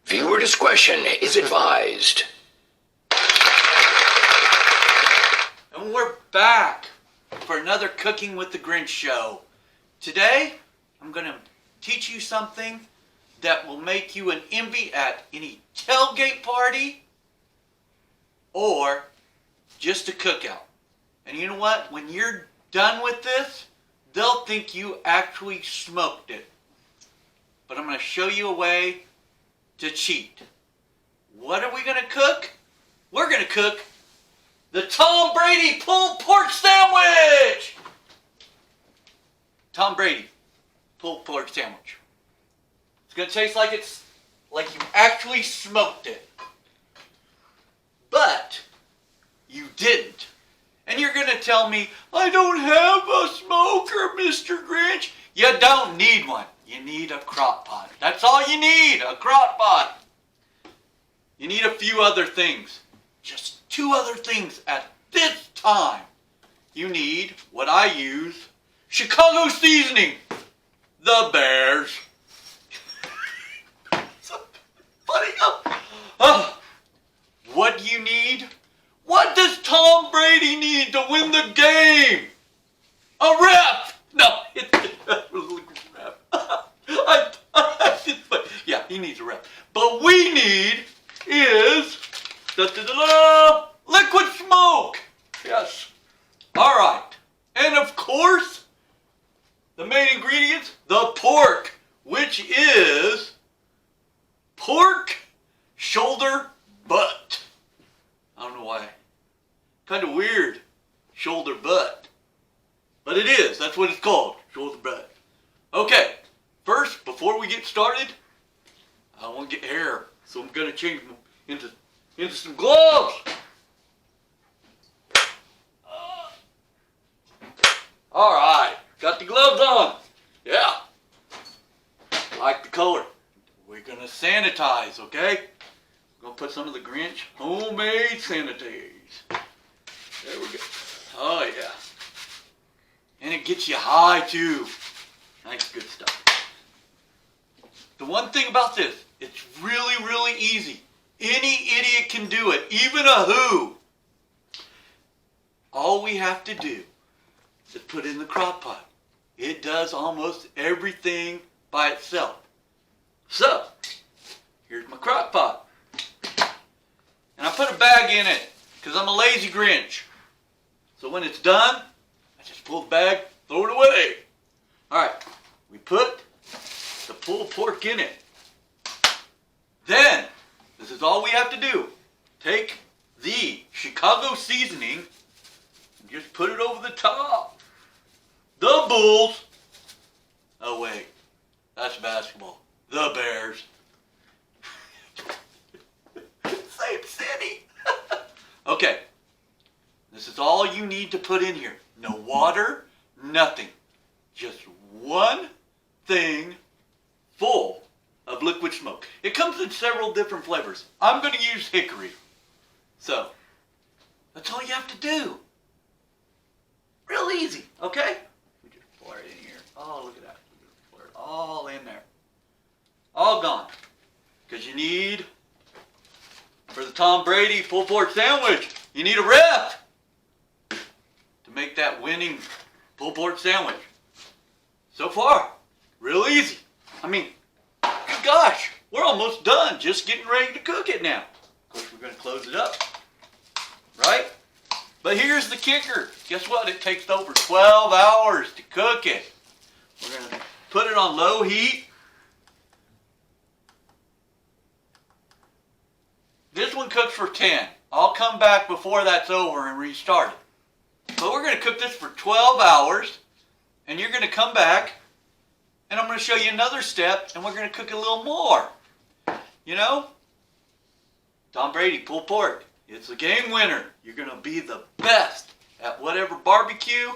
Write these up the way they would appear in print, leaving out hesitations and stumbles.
Viewer discretion is advised. And we're back for another Cooking with the Grinch show. Today, I'm going to teach you something that will make you an envy at any tailgate party or just a cookout. And you know what? When you're done with this, they'll think you actually smoked it. But I'm going to show you a way to cheat. What are we going to cook? We're going to cook the Tom Brady Pulled Pork Sandwich! Tom Brady Pulled Pork Sandwich. It's going to taste like you actually smoked it. But you didn't. And you're going to tell me, I don't have a smoker, Mr. Grinch. You don't need one. You need a crock pot. That's all you need, a crock pot. You need a few other things. Just 2 other things at this time. You need what I use, Chicago seasoning. The Bears. Funny. What do you need? What does Tom Brady need to win the game? A ref! No, it's a ref. Yeah, he needs a ref. But we need is liquid smoke. Yes. All right. And of course, the main ingredients, the pork, which is pork shoulder butt. I don't know why. Kind of weird. Shoulder butt. But it is. That's what it's called. Shoulder butt. Okay. First, before we get started, I want to get hair. So I'm going to change them into some gloves. All right. Got the gloves on. Yeah. Like the color. We're going to sanitize, okay? We're going to put some of the Grinch homemade sanitize. There we go. Oh, yeah. And it gets you high, too. Nice, good stuff. The one thing about this, it's really, really easy. Any idiot can do it, even a who. All we have to do is put it in the crock pot. It does almost everything by itself. So, here's my crock pot. And I put a bag in it, because I'm a lazy Grinch. So when it's done, I just pull the bag, throw it away. Alright, we put the pulled pork in it. Then, this is all we have to do. Take the Chicago seasoning and just put it over the top. The Bulls. Oh wait, that's basketball. The Bears. Same city. Okay, this is all you need to put in here. No water, nothing. Just one thing full of liquid smoke. It comes in several different flavors. I'm going to use hickory. So, that's all you have to do. Real easy, okay? We just pour it in here. Oh, look at that. We just pour it all in there. All gone. Because you need, for the Tom Brady pulled pork sandwich, you need a ref to make that winning pulled pork sandwich. So far, real easy. I mean, gosh, we're almost done. Just getting ready to cook it now. Of course, we're going to close it up, right? But here's the kicker. Guess what? It takes over 12 hours to cook it. We're going to put it on low heat. This one cooks for 10. I'll come back before that's over and restart it. But we're going to cook this for 12 hours. And you're going to come back. And I'm going to show you another step. And we're going to cook a little more. You know? Tom Brady Pulled Pork. It's a game winner. You're going to be the best at whatever barbecue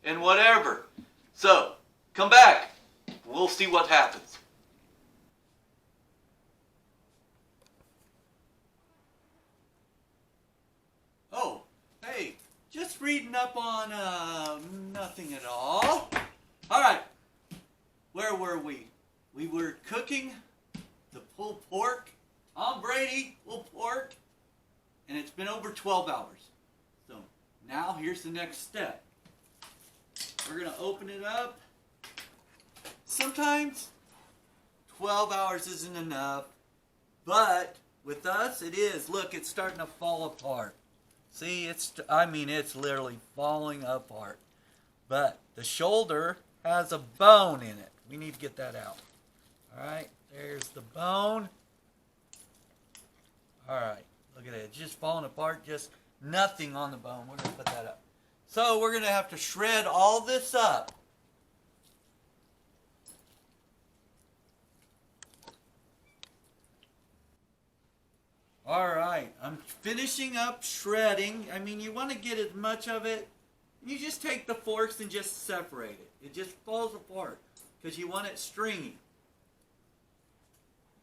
and whatever. So, come back. We'll see what happens. Oh, hey, just reading up on nothing at all. All right, where were we? We were cooking the pulled pork Tom Brady Pulled Pork, and it's been over 12 hours. So now here's the next step. We're going to open it up. Sometimes 12 hours isn't enough, but with us it is. Look, it's starting to fall apart. See, it's literally falling apart. But the shoulder has a bone in it. We need to get that out. All right, there's the bone. All right, look at it. It's just falling apart, just nothing on the bone. We're going to put that up. So we're going to have to shred all this up. All right, I'm finishing up shredding. I mean, you want to get as much of it. You just take the forks and just separate it. It just falls apart because you want it stringy.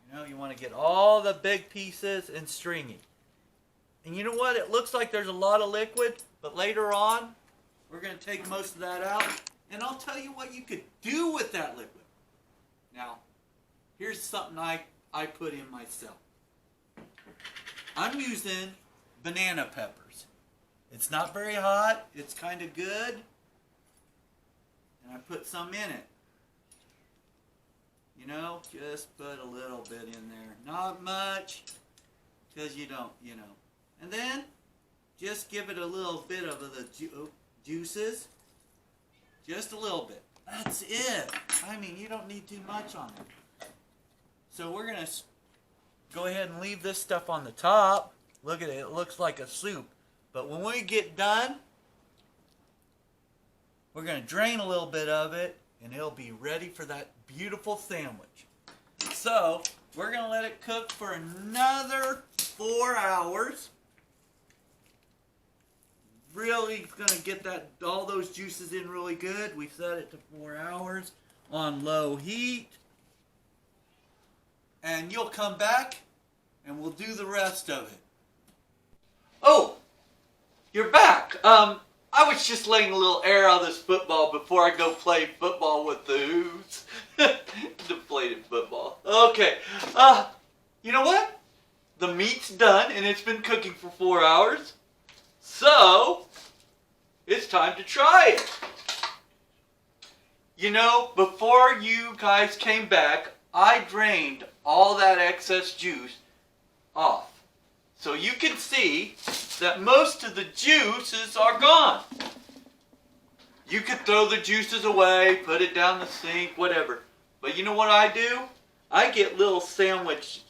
You know, you want to get all the big pieces and stringy. And you know what? It looks like there's a lot of liquid, but later on, we're going to take most of that out, and I'll tell you what you could do with that liquid. Now, here's something I put in myself. I'm using banana peppers. It's not very hot. It's kind of good. And I put some in it. You know, just put a little bit in there. Not much, because you don't, you know. And then, just give it a little bit of the juices. Just a little bit. That's it. I mean, you don't need too much on it. So we're going to go ahead and leave this stuff on the top. Look at it. It looks like a soup. But when we get done, we're going to drain a little bit of it, and it'll be ready for that beautiful sandwich. So, we're going to let it cook for another 4 hours. Really going to get all those juices in really good. We set it to 4 hours on low heat. And you'll come back, and we'll do the rest of it. Oh, you're back. I was just letting a little air on this football before I go play football with the Who's. Deflated football. Okay. You know what? The meat's done, and it's been cooking for 4 hours. So, it's time to try it. You know, before you guys came back, I drained all that excess juice off. So you can see that most of the juices are gone. You could throw the juices away, put it down the sink, whatever. But you know what I do? I get little sandwich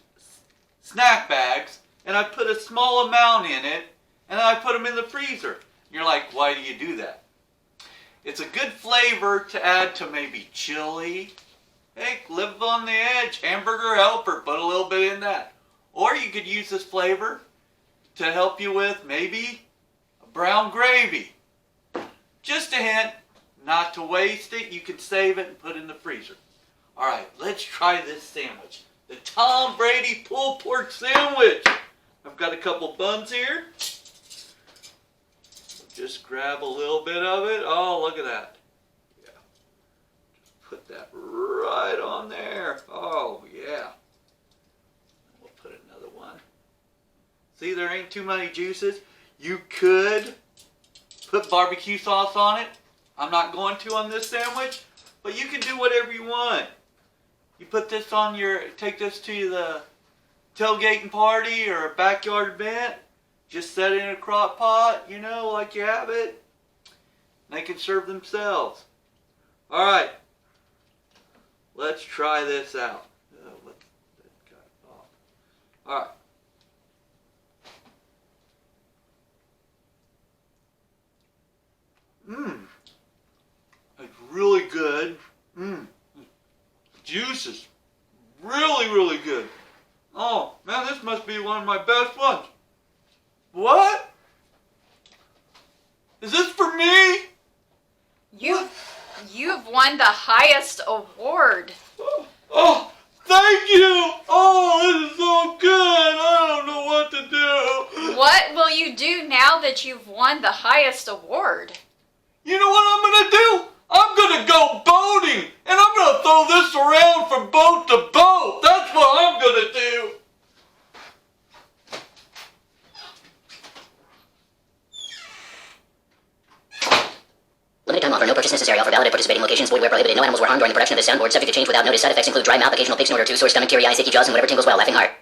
snack bags, and I put a small amount in it, and I put them in the freezer. You're like, why do you do that? It's a good flavor to add to maybe chili. Hey, live on the edge, hamburger helper, put a little bit in that. Or you could use this flavor to help you with maybe a brown gravy. Just a hint, not to waste it. You can save it and put it in the freezer. All right, let's try this sandwich. The Tom Brady Pulled Pork sandwich. I've got a couple buns here. Just grab a little bit of it. Oh, look at that. Yeah. Just put that right on there. Oh, yeah. We'll put another one. See, there ain't too many juices. You could put barbecue sauce on it. I'm not going to on this sandwich, but you can do whatever you want. You put this on take this to the tailgating party or a backyard event. Just set it in a crock pot, you know, like you have it. They can serve themselves. All right. Let's try this out. Let's cut it off. All right. It's really good. Juice is really, really good. Oh, man, this must be one of my best ones. What? Is this for me? You've won the highest award. Oh, thank you. Oh, this is so good. I don't know what to do. What will you do now that you've won the highest award? You know what I'm going to do? I'm going to go boating, and I'm going to throw this around from boat to boat. That's what I'm going to do. prohibited offer. No purchase necessary. Offer valid at participating locations. Void where prohibited. No animals were harmed during the production of this soundboard. Subject to change without notice. Side effects include dry mouth, occasional pig snort or two, sore stomach, teary eyes, achy jaws, and whatever tingles well. Laughing heart.